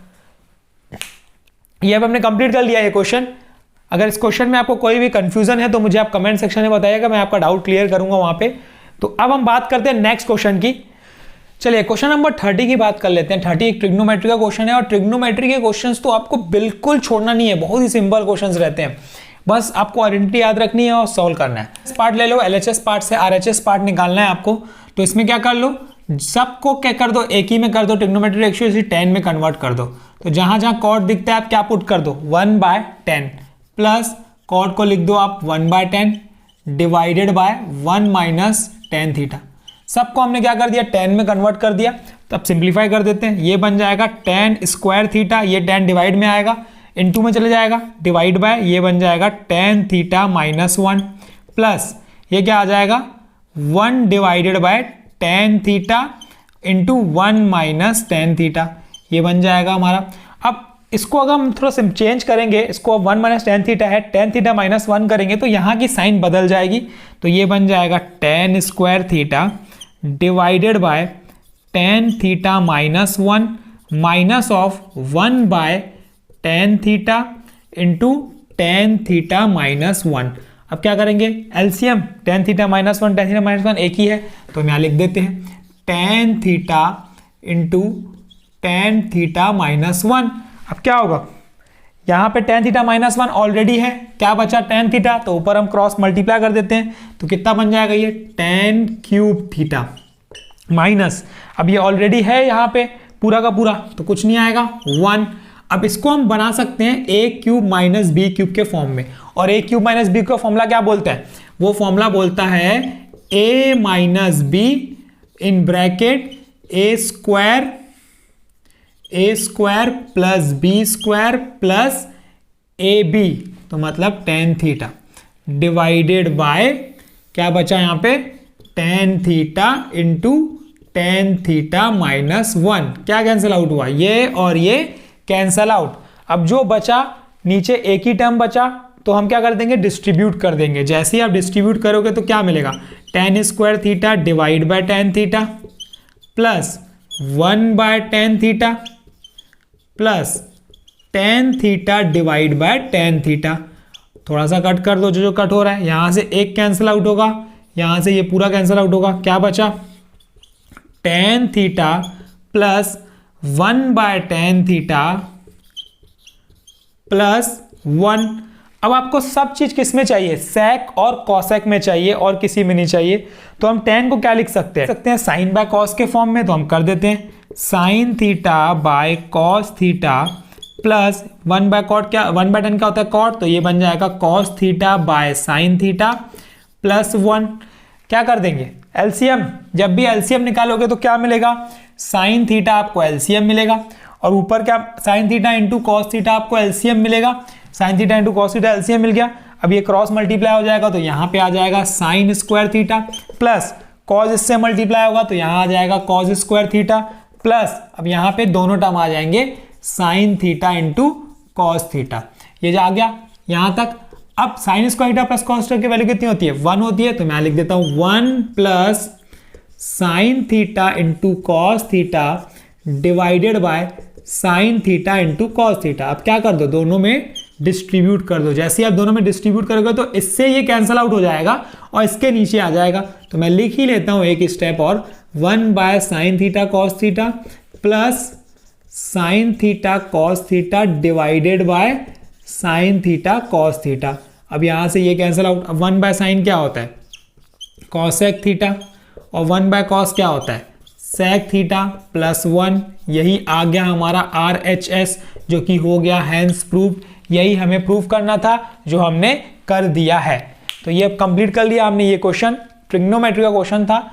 S1: ये अब हमने कंप्लीट कर लिया ये क्वेश्चन। अगर इस क्वेश्चन में आपको कोई भी कंफ्यूजन है तो मुझे आप कमेंट सेक्शन में बताइएगा, मैं आपका डाउट क्लियर करूंगा वहां पे। तो अब हम बात करते हैं नेक्स्ट क्वेश्चन की। चलिए क्वेश्चन नंबर 30 की बात कर लेते हैं। 30 एक ट्रिग्नोमेट्री का क्वेश्चन है और ट्रिग्नोमेट्री के क्वेश्चंस तो आपको बिल्कुल छोड़ना नहीं है, बहुत ही सिंपल क्वेश्चंस रहते हैं। बस आपको आइडेंटिटी याद रखनी है और सॉल्व करना है। इस पार्ट ले लो, LHS पार्ट से RHS पार्ट निकालना है आपको। तो इसमें क्या कर लो, सबको क्या कर दो, एक ही में कर दो, ट्रिग्नोमेट्री रेशियो इसे 10 में कन्वर्ट कर दो। तो जहां जहां कॉट दिखता है आप क्या पुट कर दो, 1/10 प्लस कॉट को लिख दो आप 1/10 divided by 1 minus tan theta. सबको हमने क्या कर दिया, 10 में कन्वर्ट कर दिया। तो अब सिंप्लीफाई कर देते हैं, ये बन जाएगा tan स्क्वायर थीटा, ये tan डिवाइड में आएगा, इनटू में चले जाएगा, डिवाइड बाय ये बन जाएगा tan थीटा माइनस 1 प्लस ये क्या आ जाएगा 1 divided by tan theta into 1 minus tan theta, ये बन जाएगा हमारा। अब इसको अगर हम थोड़ा सा चेंज करेंगे, इसको 1 माइनस टेन थीटा है, टेन थीटा माइनस 1 करेंगे तो यहाँ की साइन बदल जाएगी। तो ये बन जाएगा ten square theta divided by tan theta minus 1 minus of 1 by tan theta into tan theta minus 1। अब क्या करेंगे, LCM, tan theta minus 1 tan theta minus 1 एक ही है, तो हम यहाँ लिख देते हैं tan theta into tan theta minus 1। अब क्या होगा, यहाँ पे टेन थीटा माइनस 1 ऑलरेडी है, क्या बचा टेन थीटा, तो ऊपर हम क्रॉस मल्टीप्लाई कर देते हैं, तो कितना बन जाएगा ये टेन क्यूब थीटा माइनस, अब ये ऑलरेडी है यहाँ पे पूरा का पूरा, तो कुछ नहीं आएगा 1। अब इसको हम बना सकते हैं A cube minus B cube के फॉर्म में, और ए क्यूब माइनस बी का फॉर्मूला क्या बोलता है, वो फॉर्मूला बोलता है A minus B in bracket A square plus B square plus A B, तो मतलब टेन थीटा डिवाइडेड बाय क्या बचा यहाँ पे tan theta into tan theta minus 1। क्या कैंसिल आउट हुआ, ये और ये कैंसल आउट। अब जो बचा नीचे एक ही टर्म बचा, तो हम क्या कर देंगे, डिस्ट्रीब्यूट कर देंगे। जैसे ही आप डिस्ट्रीब्यूट करोगे तो क्या मिलेगा, ten square theta divide by ten theta plus 1 by ten theta plus tan theta divide by tan theta. थोड़ा सा कट कर दो, जो कट हो रहा है, यहां से एक कैंसिल आउट होगा, यहां से ये पूरा कैंसिल आउट होगा, क्या बचा ten theta plus 1 by ten theta plus 1। अब आपको सब चीज किस में चाहिए, सेक और कॉसेक में चाहिए, और किसी में नहीं चाहिए। तो हम टेन को क्या लिख सकते हैं साइन बाय कॉस के फॉर्म में, तो हम कर देते हैं sine theta by cos theta plus 1 by cot, क्या 1 बाय टेन क्या होता है कॉट, तो ये बन जाएगा cos theta by sine theta plus 1। क्या कर देंगे एलसीएम, जब भी एलसीएम निकालोगे तो क्या मिलेगा, साइन थीटा आपको एलसीएम मिलेगा, और ऊपर क्या sine theta into cos theta आपको एलसीएम मिलेगा, sine theta into cos theta LCM मिल गया। अब ये क्रॉस मल्टीप्लाई हो जाएगा, तो यहाँ पे आ जाएगा sign square theta plus cos, इससे मल्टीप्लाई होगा तो यहाँ आ जाएगा कॉस स्क्वायर थीटा प्लस, अब यहाँ पे दोनों टर्म आ जाएंगे sign theta into cos theta. ये जो आ गया यहाँ तक। अब sign square theta plus cos theta की वैल्यू कितनी होती है, 1 होती है, तो मैं लिख देता हूँ 1 plus sign theta into cos theta divided by sine theta into cos theta. अब क्या कर दो, दोनों में डिस्ट्रीब्यूट कर दो। जैसे ही आप दोनों में डिस्ट्रीब्यूट करोगे तो इससे ये कैंसल आउट हो जाएगा और इसके नीचे आ जाएगा, तो मैं लिख ही लेता हूं एक स्टेप और, 1 by sine theta cos theta plus sign theta cos theta divided by sine theta cos theta. अब यहां से ये कैंसल आउट। अब 1 बाय साइन क्या होता है, कॉसेक थीटा, और 1 बाय कॉस क्या होता है, सेक थीटा प्लस 1। यही आ गया हमारा RHS, जो कि हो गया हैंस प्रूफ। यही हमें प्रूफ करना था, जो हमने कर दिया है। तो ये कंप्लीट कर लिया हमने ये क्वेश्चन, ट्रिग्नोमेट्री का क्वेश्चन था।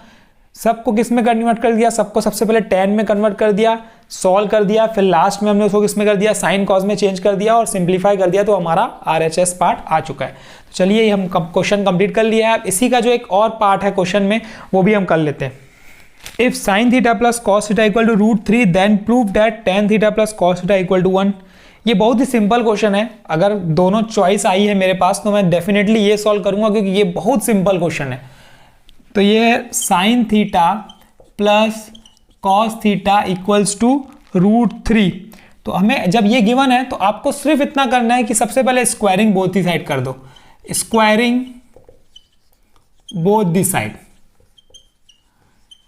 S1: सबको किस में कन्वर्ट कर दिया, सबको सबसे पहले टेन में कन्वर्ट कर दिया, सॉल्व कर दिया, फिर लास्ट में हमने उसको किस में कर दिया, साइन कॉस में चेंज कर दिया और सिंप्लीफाई कर दिया, तो हमारा RHS पार्ट आ चुका है। तो चलिए हम क्वेश्चन कंप्लीट कर लिया है। अब इसी का जो एक और पार्ट है क्वेश्चन में, वो भी हम कर लेते हैं। If sine theta plus cos theta equal to √3 then prove that tan theta plus cos theta equal to 1। ये बहुत ही सिंपल क्वेश्चन है। अगर दोनों चॉइस आई है मेरे पास तो मैं डेफिनेटली ये सॉल्व करूंगा, क्योंकि ये बहुत सिंपल क्वेश्चन है। तो ये है sine theta plus cos theta equals to √3। तो हमें जब ये गिवन है तो आपको सिर्फ इतना करना है कि सबसे पहले स्क्वायरिंग बोथ दी साइड कर दो, स्क्वायरिंग बोथ दी साइड।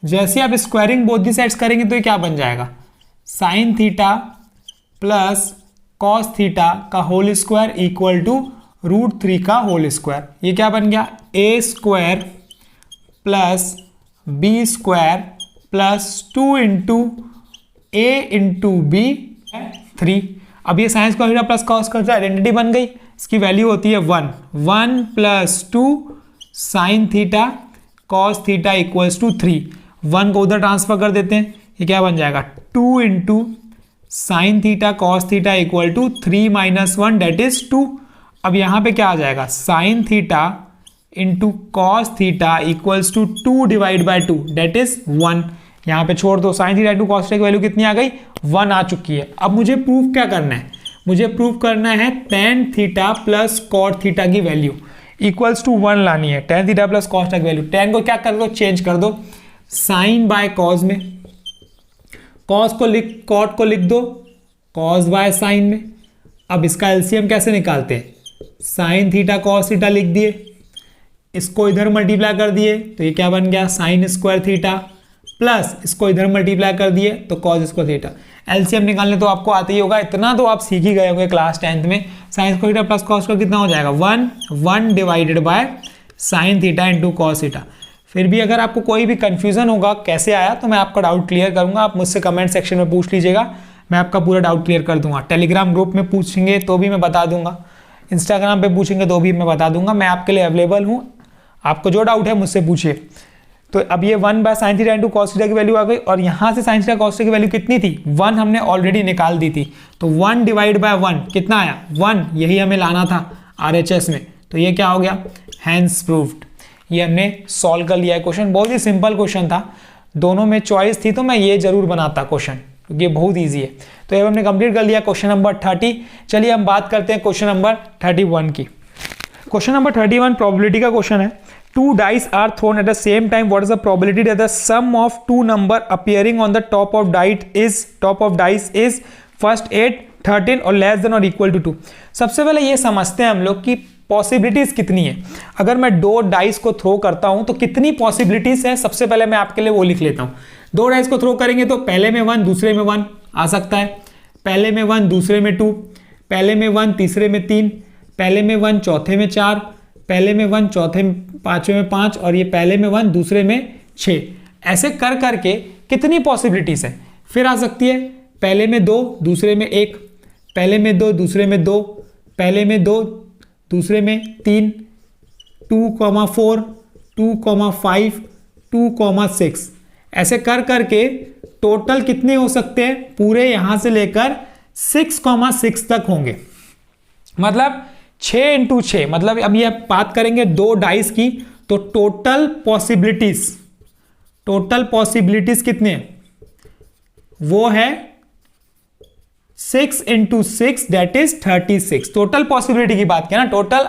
S1: जैसे आप स्क्वायरिंग बोथ दी साइड्स करेंगे तो ये क्या बन जाएगा, sine theta plus cos theta का होल स्क्वायर इक्वल टू √3 का होल स्क्वायर। ये क्या बन गया, A square plus B square plus 2 into A into B 3। अब ये sine square theta plus cos square theta identity बन गई। इसकी वैल्यू होती है 1 plus 2 sine theta cos theta equals to 3। 1 को उधर ट्रांसफर कर देते हैं, ये क्या बन जाएगा 2 into sine theta cos theta equal to 3 minus 1 that is 2। अब यहाँ पे क्या आ जाएगा, sine theta into cos theta equals to 2 divide by 2 that is 1। यहाँ पे छोड़ दो, sine theta into cos theta की वैल्यू कितनी आ गई, 1 आ चुकी है। अब मुझे प्रूफ क्या करना है, मुझे प्रूव करना है tan theta plus cot theta की वैल्यू इक्वल्स टू 1 लानी है। tan theta plus cos theta की वैल्यू, tan को क्या कर दो, चेंज कर दो sin बाय cos में, cos को cot को लिख दो cos बाय sin में। अब इसका एलसीएम कैसे निकालते हैं, sin थीटा cos थीटा लिख दिए, इसको इधर मल्टीप्लाई कर दिए तो ये क्या बन गया sin स्क्वायर थीटा, प्लस इसको इधर मल्टीप्लाई कर दिए तो cos स्क्वायर थीटा। एलसीएम निकालने तो आपको आते ही होगा, इतना तो आप सीख ही गए होंगे क्लास 10th में। sin square theta plus cos square कितना हो जाएगा, 1 divided by sin theta into cos theta. फिर भी अगर आपको कोई भी कंफ्यूजन होगा कैसे आया तो मैं आपका डाउट क्लियर करूंगा, आप मुझसे कमेंट सेक्शन में पूछ लीजिएगा, मैं आपका पूरा डाउट क्लियर कर दूंगा। टेलीग्राम ग्रुप में पूछेंगे तो भी मैं बता दूंगा, इंस्टाग्राम पे पूछेंगे तो भी मैं बता दूंगा, मैं आपके लिए अवेलेबल हूँ। आपको जो डाउट है मुझसे पूछिए। तो अब ये 1 by sine theta into cos theta की वैल्यू आ गई, और यहाँ से साइन थीटा कॉस थीटा की वैल्यू कितनी थी, 1 हमने ऑलरेडी निकाल दी थी, तो 1 डिवाइड बाय 1 कितना आया, 1, यही हमें लाना था RHS में, तो ये क्या हो गया, हैंस प्रूव्ड। ये हमने सॉल्व कर लिया है क्वेश्चन, बहुत ही सिंपल क्वेश्चन था, दोनों में चॉइस थी तो मैं ये जरूर बनाता क्वेश्चन, क्योंकि ये बहुत ईजी है। तो ये हमने कंप्लीट कर लिया क्वेश्चन नंबर 30। चलिए हम बात करते हैं क्वेश्चन नंबर 31 की। क्वेश्चन नंबर 31 प्रोबेबिलिटी का क्वेश्चन है। Two dice are thrown at the same time. What is the probability that the sum of two number appearing on the top of dice is first 8, 13 और less than or equal to 2? सबसे पहले ये समझते हैं हम लोग कि possibilities कितनी है। अगर मैं 2 डाइस को थ्रो करता हूं तो कितनी पॉसिबिलिटीज है, सबसे पहले मैं आपके लिए वो लिख लेता हूं। 2 डाइस को थ्रो करेंगे तो पहले में 1 दूसरे में 1 आ सकता है, पहले में 1 दूसरे में 2, पहले में 1 तीसरे में 3, पहले में 1 चौथे में 4, पहले में 1 चौथे में 5वें में 5, और ये पहले में 1 दूसरे में 6। ऐसे कर करके कितनी पॉसिबिलिटीज है। फिर आ सकती है पहले में 2 दूसरे में 1, पहले में 2 दूसरे में 2, पहले में 2 दूसरे में 3, 2,4, 2,5, 2,6। ऐसे कर करके टोटल कितने हो सकते हैं, पूरे यहां से लेकर 6,6 तक होंगे। मतलब 6 इंटू 6, मतलब अब ये बात करेंगे 2 डाइस की, तो टोटल पॉसिबिलिटीज कितने हैं, वो है 6 into 6 that is 36। Total possibility की बात किया ना, टोटल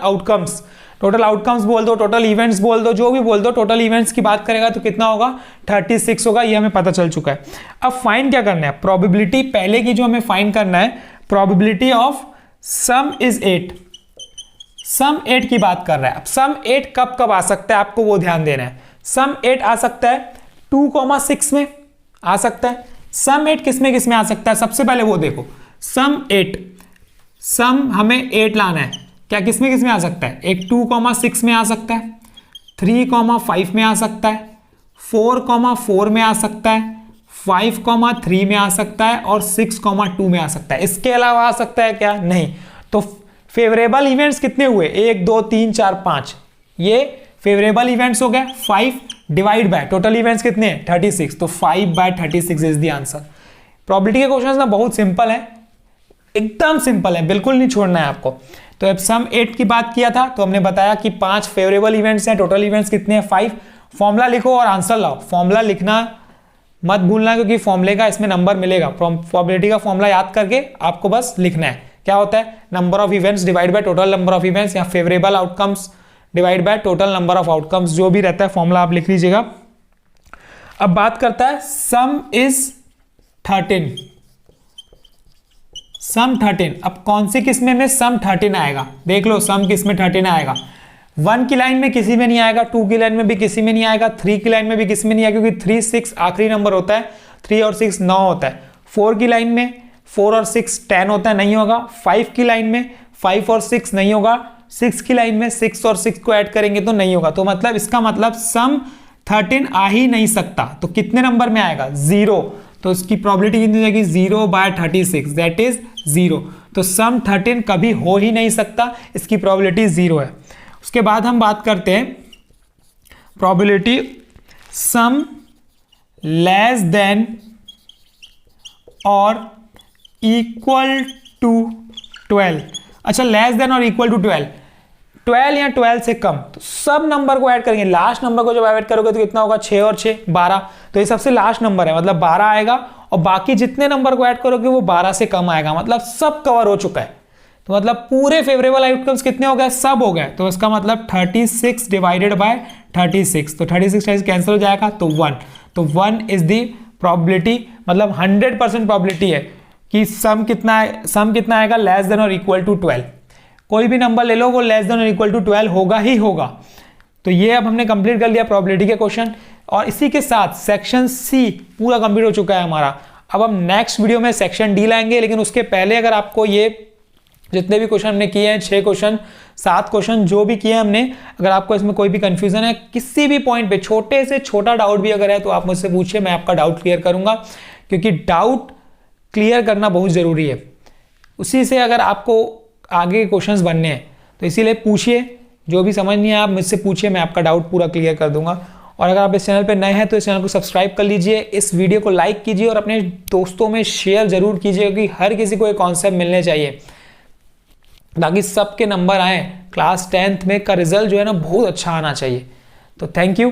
S1: आउटकम्स बोल दो, टोटल इवेंट्स बोल दो, जो भी बोल दो, टोटल इवेंट्स की बात करेगा तो कितना होगा, 36 होगा। ये हमें पता चल चुका है। अब फाइंड क्या करना है, प्रोबेबिलिटी पहले की जो हमें फाइंड करना है, प्रोबेबिलिटी ऑफ सम इज 8। सम 8 की बात कर रहा है। अब सम 8 कब कब आ सकता है, आपको वो ध्यान देना है। सम 8 आ सकता है 2,6 में आ सकता है। सम 8 किस में आ सकता है, सबसे पहले वो देखो। सम हमें 8 लाना है, क्या किस में आ सकता है, एक 2,6 में आ सकता है, 3,5 में आ सकता है, 4,4 में आ सकता है, 5,3 में आ सकता है, और 6,2 में आ सकता है। इसके अलावा आ सकता है क्या, नहीं। तो फेवरेबल इवेंट्स कितने हुए, 1 2 3 4 5, ये फेवरेबल इवेंट्स हो गए। 5 डिवाइड बाय टोटल इवेंट्स कितने हैं, 36, तो 5/36 इज द आंसर। प्रोबेबिलिटी के क्वेश्चंस ना बहुत सिंपल है, एकदम सिंपल है, बिल्कुल नहीं छोड़ना है आपको। तो अब सम 8 की बात किया था तो हमने बताया कि 5 फेवरेबल इवेंट्स हैं, टोटल इवेंट्स कितने हैं, 5। फॉर्मूला लिखो और आंसर लाओ। फॉर्मूला लिखना मत भूलना, क्योंकि फॉर्मूले का इसमें नंबर मिलेगा। प्रोबेबिलिटी का फॉर्मूला याद करके आपको बस लिखना है। क्या होता है, number of events divide by total number of events, या favourable outcomes divide by total number of outcomes, जो भी रहता है फॉर्मूला आप लिख लीजिएगा। अब बात करता है सम इज 13। सम 13, अब कौन सी किस्में में सम 13 आएगा, देख लो। सम किस में 13 आएगा, 1 की लाइन में किसी में नहीं आएगा, 2 की लाइन में भी किसी में नहीं आएगा, 3 की लाइन में भी किसी में नहीं आएगा, क्योंकि 3 6 आखिरी नंबर होता है, 3 और 6 9 होता है। 4 की लाइन में 4 और 6 10 होता है, नहीं होगा। 5 की लाइन में 5 और 6 नहीं होगा। 6 की लाइन में 6 और 6 को ऐड करेंगे तो नहीं होगा। तो मतलब इसका मतलब सम 13 आ ही नहीं सकता। तो कितने नंबर में आएगा, 0। तो इसकी प्रोबेबिलिटी कितनी जाएगी, 0/36 दैट इज 0। तो सम 13 कभी हो ही नहीं सकता, इसकी प्रोबेबिलिटी 0 है। उसके बाद हम बात करते हैं प्रोबेबिलिटी सम लेस देन और इक्वल टू 12। अच्छा, लेस देन और इक्वल टू 12 या 12 से कम, तो सब नंबर को ऐड करेंगे। लास्ट नंबर को जब ऐड करोगे तो कितना होगा, 6 और 6 12, तो ये सबसे लास्ट नंबर है, मतलब 12 आएगा। और बाकी जितने नंबर को ऐड करोगे वो 12 से कम आएगा, मतलब सब कवर हो चुका है। तो मतलब पूरे फेवरेबल आउटकम्स कितने हो गए, सब हो गए। तो इसका मतलब 36 डिवाइडेड बाय 36, तो 36 कैंसिल हो जाएगा तो 1, तो 1 इज दी प्रोबेबिलिटी, मतलब 100% प्रोबेबिलिटी है कि सम कितना आएगा, लेस देन और इक्वल टू 12। कोई भी नंबर ले लो वो लेस देन और इक्वल टू 12 होगा ही होगा। तो ये अब हमने कंप्लीट कर लिया प्रोबेबिलिटी के क्वेश्चन, और इसी के साथ सेक्शन सी पूरा कंप्लीट हो चुका है हमारा। अब हम नेक्स्ट वीडियो में सेक्शन डी लाएंगे, लेकिन उसके पहले अगर आपको ये जितने भी क्वेश्चन हमने किए हैं, 6 क्वेश्चन 7 क्वेश्चन जो भी किए हैं हमने, अगर आपको इसमें कोई भी कंफ्यूजन है, किसी भी पॉइंट पे छोटे से छोटा डाउट भी अगर है तो आप मुझसे पूछिए, मैं आपका डाउट क्लियर करूंगा, क्योंकि डाउट क्लियर करना बहुत जरूरी है। उसी से अगर आपको आगे के क्वेश्चंस बनने हैं, तो इसीलिए पूछिए, जो भी समझ नहीं है आप मुझसे पूछिए, मैं आपका डाउट पूरा क्लियर कर दूंगा। और अगर आप इस चैनल पे नए हैं तो इस चैनल को सब्सक्राइब कर लीजिए, इस वीडियो को लाइक कीजिए और अपने दोस्तों में शेयर जरूर कीजिए, क्योंकि हर किसी को एक कॉन्सेप्ट मिलने चाहिए ताकि सबके नंबर आए। क्लास 10th में का रिजल्ट जो है ना बहुत अच्छा आना चाहिए। तो थैंक यू,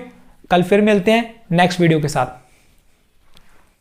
S1: कल फिर मिलते हैं नेक्स्ट वीडियो के साथ।